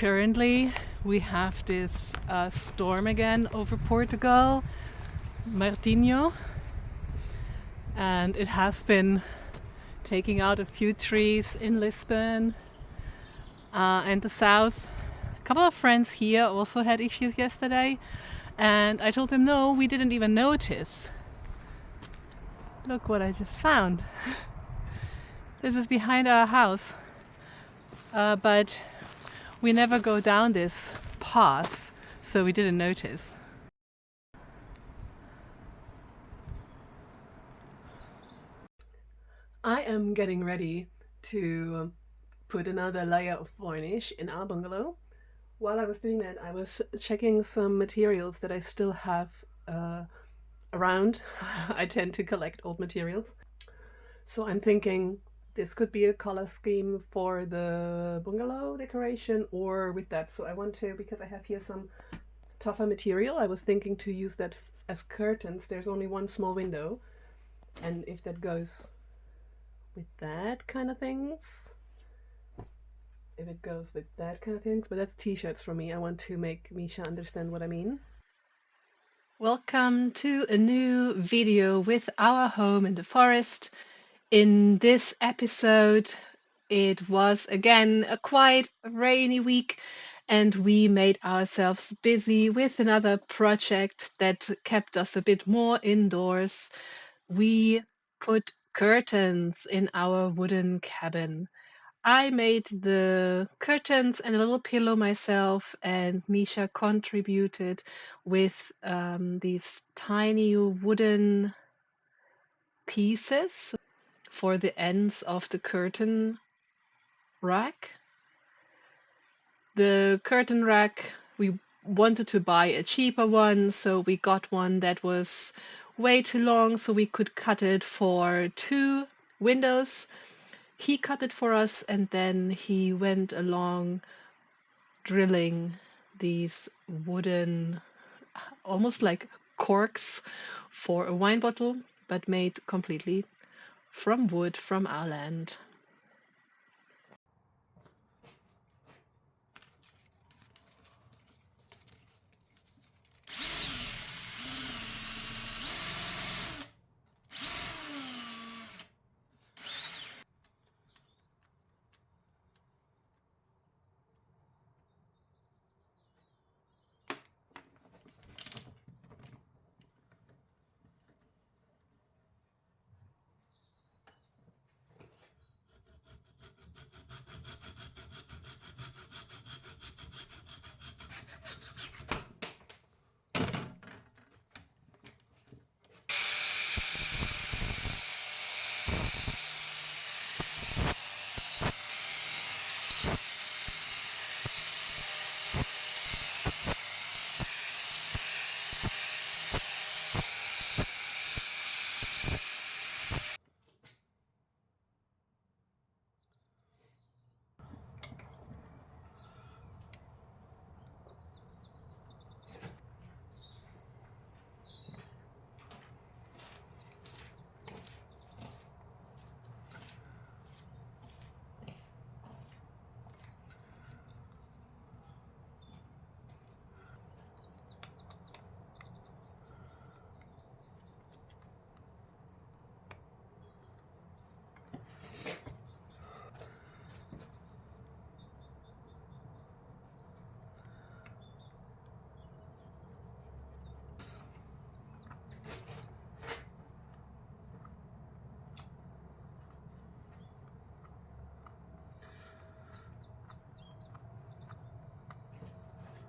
Currently, we have this storm again over Portugal, Martinho, and it has been taking out a few trees in Lisbon and the south. A couple of friends here also had issues yesterday, and I told them no, we didn't even notice. Look what I just found. This is behind our house, but we never go down this path, so we didn't notice. I am getting ready to put another layer of varnish in our bungalow. While I was doing that, I was checking some materials that I still have around. I tend to collect old materials. So I'm thinking this could be a color scheme for the bungalow decoration or with that. So I want to, because I have here some tougher material, I was thinking to use that as curtains. There's only one small window. And if that goes with that kind of things, if it goes with that kind of things, but that's t-shirts for me. I want to make Misha understand what I mean. Welcome to a new video with our home in the forest. In this episode, it was again a quite rainy week, and we made ourselves busy with another project that kept us a bit more indoors. We put curtains in our wooden cabin. I made the curtains and a little pillow myself, and Misha contributed with these tiny wooden pieces for the ends of the curtain rack. The curtain rack, we wanted to buy a cheaper one, so we got one that was way too long, so we could cut it for 2 windows. He cut it for us, and then he went along drilling these wooden, almost like corks for a wine bottle, but made completely from wood from our land.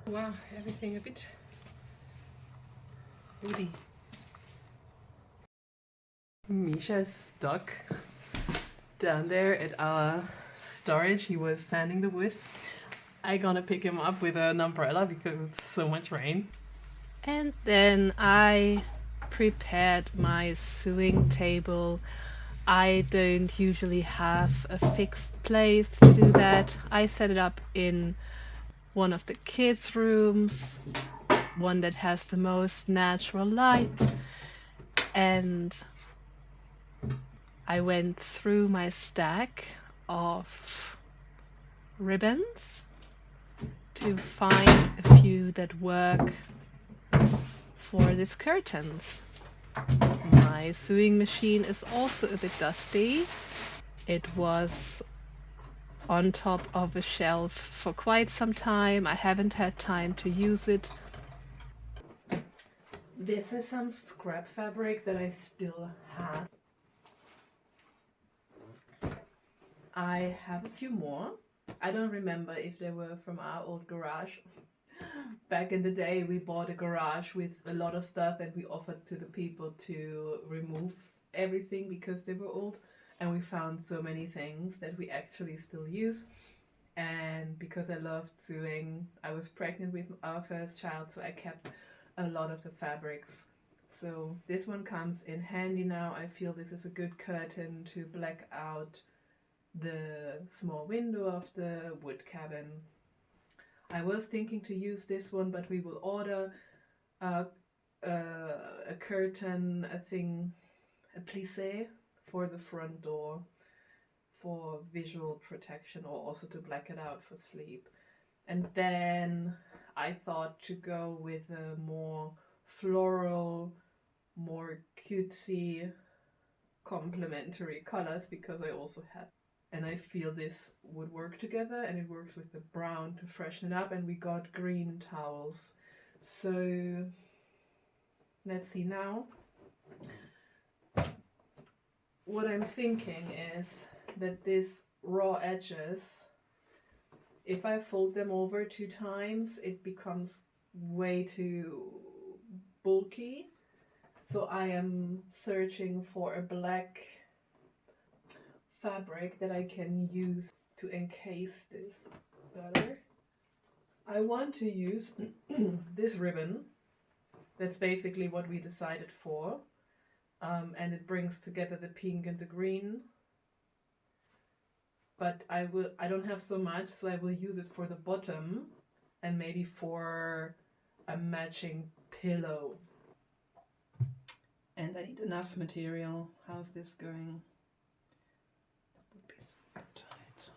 Wow, everything a bit woody. Misha's stuck down there at our storage. He was sanding the wood. I gonna pick him up with an umbrella because it's so much rain. And then I prepared my sewing table. I don't usually have a fixed place to do that. I set it up in one of the kids' rooms, one that has the most natural light, and I went through my stack of ribbons to find a few that work for these curtains. My sewing machine is also a bit dusty. It was on top of a shelf for quite some time. I haven't had time to use it. This is some scrap fabric that I still have. I have a few more. I don't remember if they were from our old garage. Back in the day, we bought a garage with a lot of stuff and we offered to the people to remove everything because they were old. And we found so many things that we actually still use. And because I loved sewing, I was pregnant with our first child, so I kept a lot of the fabrics. So this one comes in handy now. I feel this is a good curtain to black out the small window of the wood cabin. I was thinking to use this one, but we will order a curtain, a plissé for the front door for visual protection, or also to black it out for sleep. And then I thought to go with a more floral, more cutesy complementary colors, because I also had, and I feel this would work together, and it works with the brown to freshen it up. And we got green towels. So let's see now. What I'm thinking is that these raw edges, if I fold them over 2 times, it becomes way too bulky. So I am searching for a black fabric that I can use to encase this better. I want to use this ribbon. That's basically what we decided for. And it brings together the pink and the green. But I don't have so much, so I will use it for the bottom and maybe for a matching pillow. And I need enough material. How's this going? That would be so tight.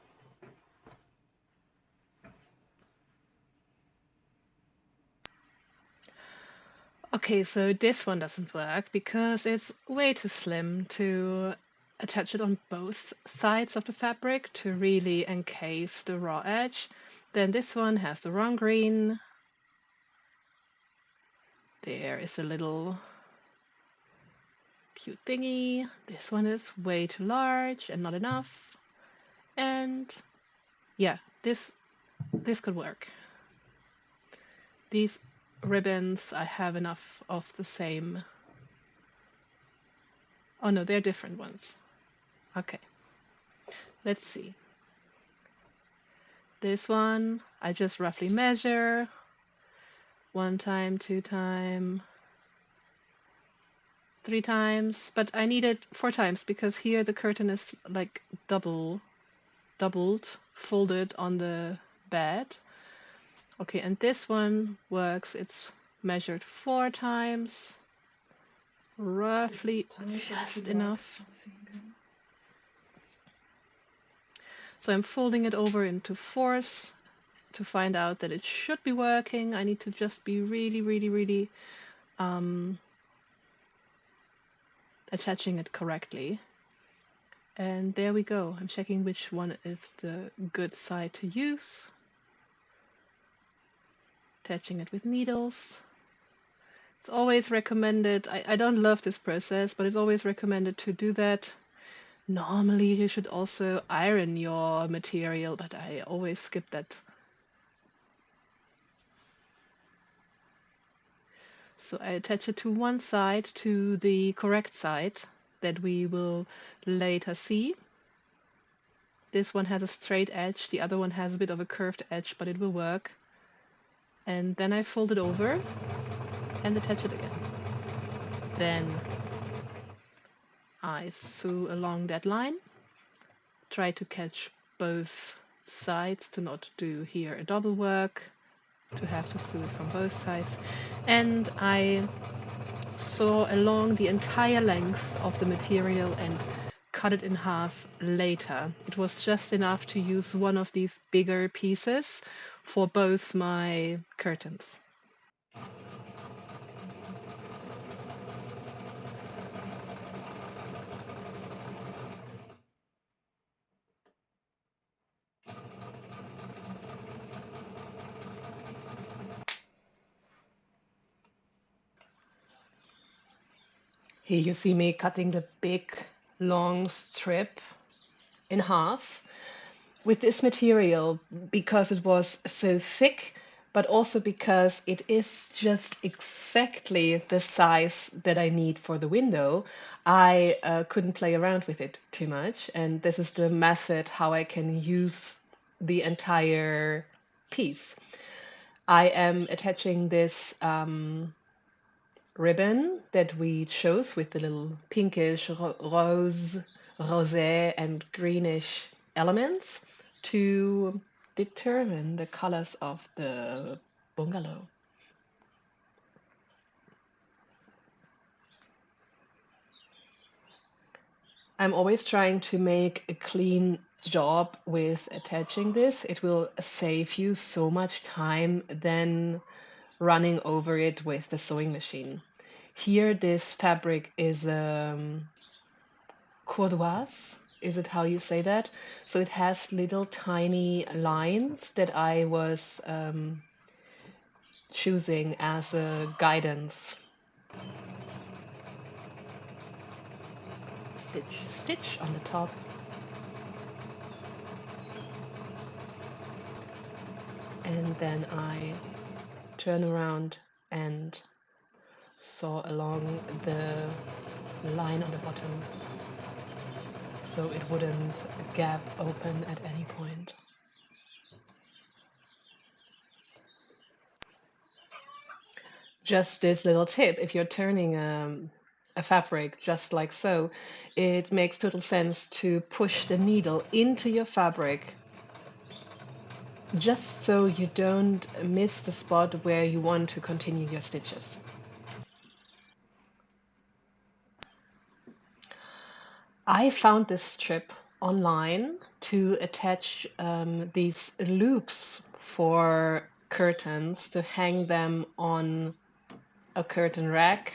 Okay, so this one doesn't work because it's way too slim to attach it on both sides of the fabric to really encase the raw edge. Then this one has the wrong green. There is a little cute thingy. This one is way too large and not enough. And yeah, this could work. These ribbons, I have enough of the same. Oh no, they're different ones. Okay, let's see. This one, I just roughly measure 1 time, 2 time, 3 times, but I need it 4 times because here the curtain is like doubled, folded on the bed. Okay, and this one works. It's measured 4 times, roughly just enough. So I'm folding it over into 4s to find out that it should be working. I need to just be really attaching it correctly. And there we go. I'm checking which one is the good side to use. Attaching it with needles. It's always recommended, I don't love this process, but it's always recommended to do that. Normally you should also iron your material, but I always skip that. So I attach it to one side, to the correct side that we will later see. This one has a straight edge, the other one has a bit of a curved edge, but it will work. And then I fold it over and attach it again. Then I sew along that line, try to catch both sides to not do here a double work, to have to sew it from both sides. And I sew along the entire length of the material and cut it in half later. It was just enough to use one of these bigger pieces for both my curtains. Here you see me cutting the big long strip in half with this material because it was so thick, but also because it is just exactly the size that I need for the window. I couldn't play around with it too much, and this is the method how I can use the entire piece. I am attaching this ribbon that we chose with the little pinkish, rose, rosé, and greenish elements to determine the colors of the bungalow. I'm always trying to make a clean job with attaching this. It will save you so much time than running over it with the sewing machine. Here, this fabric is courtoise. Is it how you say that? So it has little tiny lines that I was choosing as a guidance. Stitch, stitch on the top. And then I turn around and sew along the line on the bottom so it wouldn't gap open at any point. Just this little tip, if you're turning a fabric just like so, it makes total sense to push the needle into your fabric just so you don't miss the spot where you want to continue your stitches. I found this strip online to attach these loops for curtains to hang them on a curtain rack.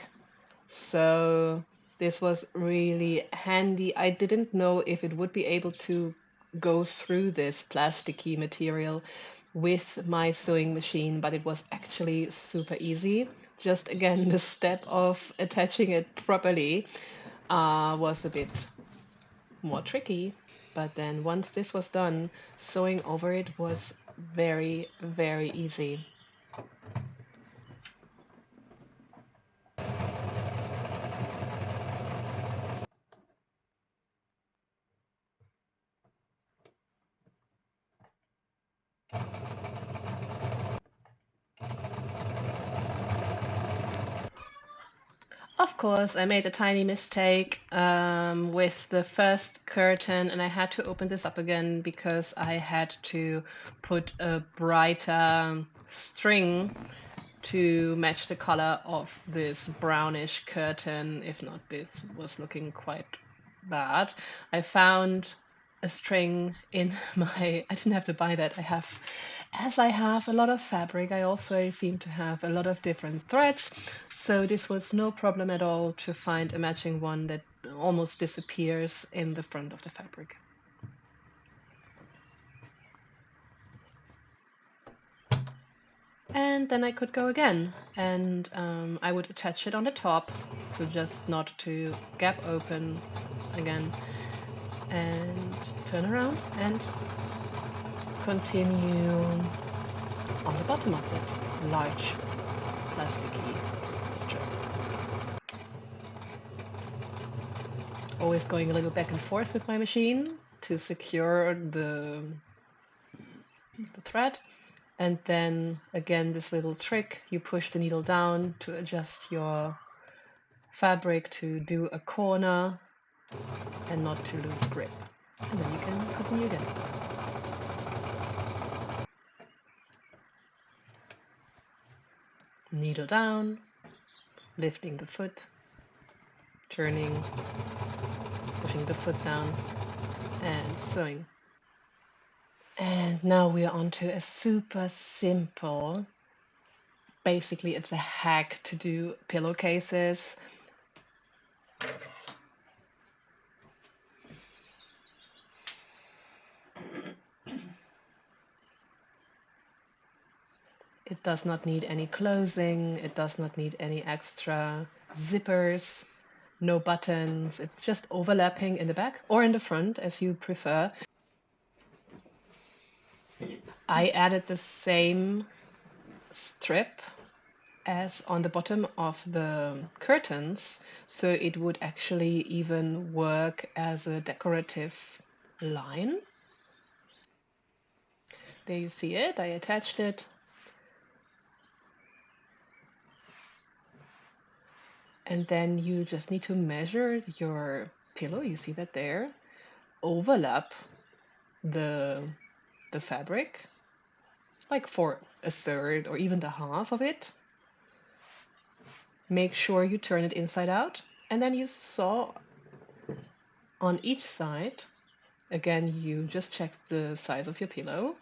So this was really handy. I didn't know if it would be able to go through this plasticky material with my sewing machine, but it was actually super easy. Just again, the step of attaching it properly was a bit more tricky. But then once this was done, sewing over it was very, very easy. Of course, I made a tiny mistake with the first curtain, and I had to open this up again because I had to put a brighter string to match the color of this brownish curtain. If not, this was looking quite bad. I found a string in my, I didn't have to buy that. As I have a lot of fabric, I also seem to have a lot of different threads. So this was no problem at all to find a matching one that almost disappears in the front of the fabric. And then I could go again, and I would attach it on the top, so just not to gap open again, and turn around and continue on the bottom of the large plasticky strip. Always going a little back and forth with my machine to secure the thread. And then again, this little trick, you push the needle down to adjust your fabric to do a corner and not to lose grip. And then you can continue again. Needle down, lifting the foot, turning the pushing the foot down and sewing. And now we are on to a super simple, basically it's a hack to do pillowcases. It does not need any closing, it does not need any extra zippers, no buttons, it's just overlapping in the back or in the front as you prefer. I added the same strip as on the bottom of the curtains, so it would actually even work as a decorative line. There you see it, I attached it. And then you just need to measure your pillow, you see that there, overlap the fabric, like for a third or even the half of it. Make sure you turn it inside out, and then you sew on each side. Again, you just check the size of your pillow.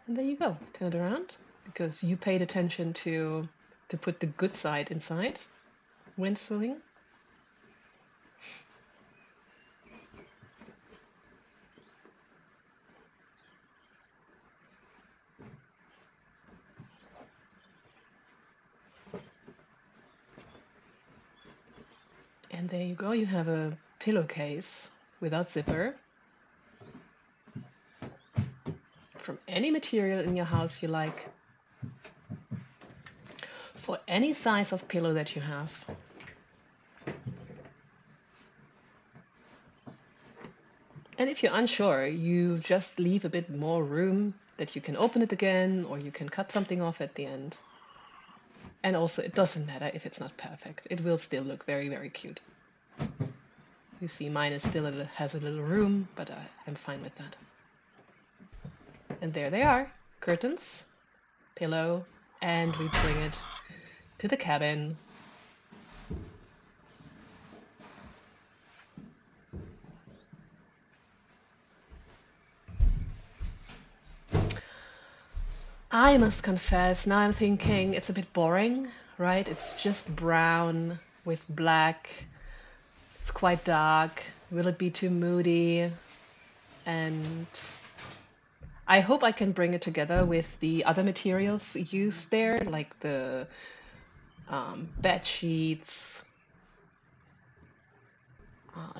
And there you go. Turn it around because you paid attention to put the good side inside when sewing. And there you go. You have a pillowcase without zipper from any material in your house you like, for any size of pillow that you have. And if you're unsure, you just leave a bit more room that you can open it again or you can cut something off at the end. And also, it doesn't matter if it's not perfect. It will still look very, very cute. You see, mine is still has a little room, but I'm fine with that. And there they are, curtains, pillow, and we bring it to the cabin. I must confess, now I'm thinking it's a bit boring, right? It's just brown with black. It's quite dark. Will it be too moody? And I hope I can bring it together with the other materials used there, like the bed sheets,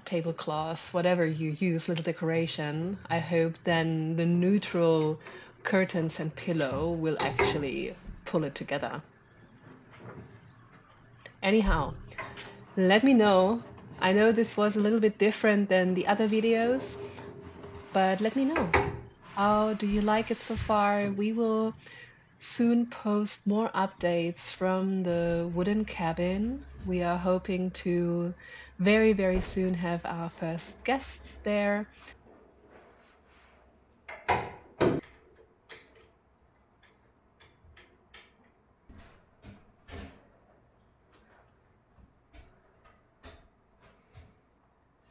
tablecloth, whatever you use, little decoration. I hope then the neutral curtains and pillow will actually pull it together. Anyhow, let me know. I know this was a little bit different than the other videos, but let me know. How do you like it so far? We will soon post more updates from the wooden cabin. We are hoping to very, very soon have our first guests there.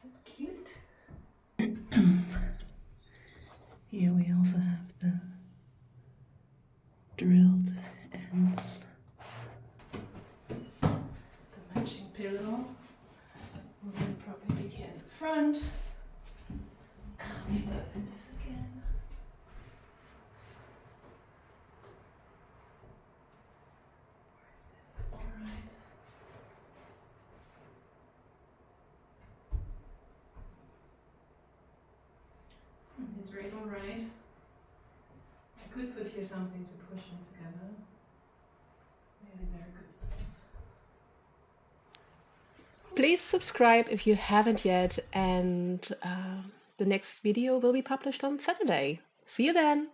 So cute. Here we also have the drilled ends. The matching pillow will then probably be here in the front. We open this again. This is alright. It's very alright. I could put here something to push them together. Really very good ones. Please subscribe if you haven't yet, and the next video will be published on Saturday. See you then!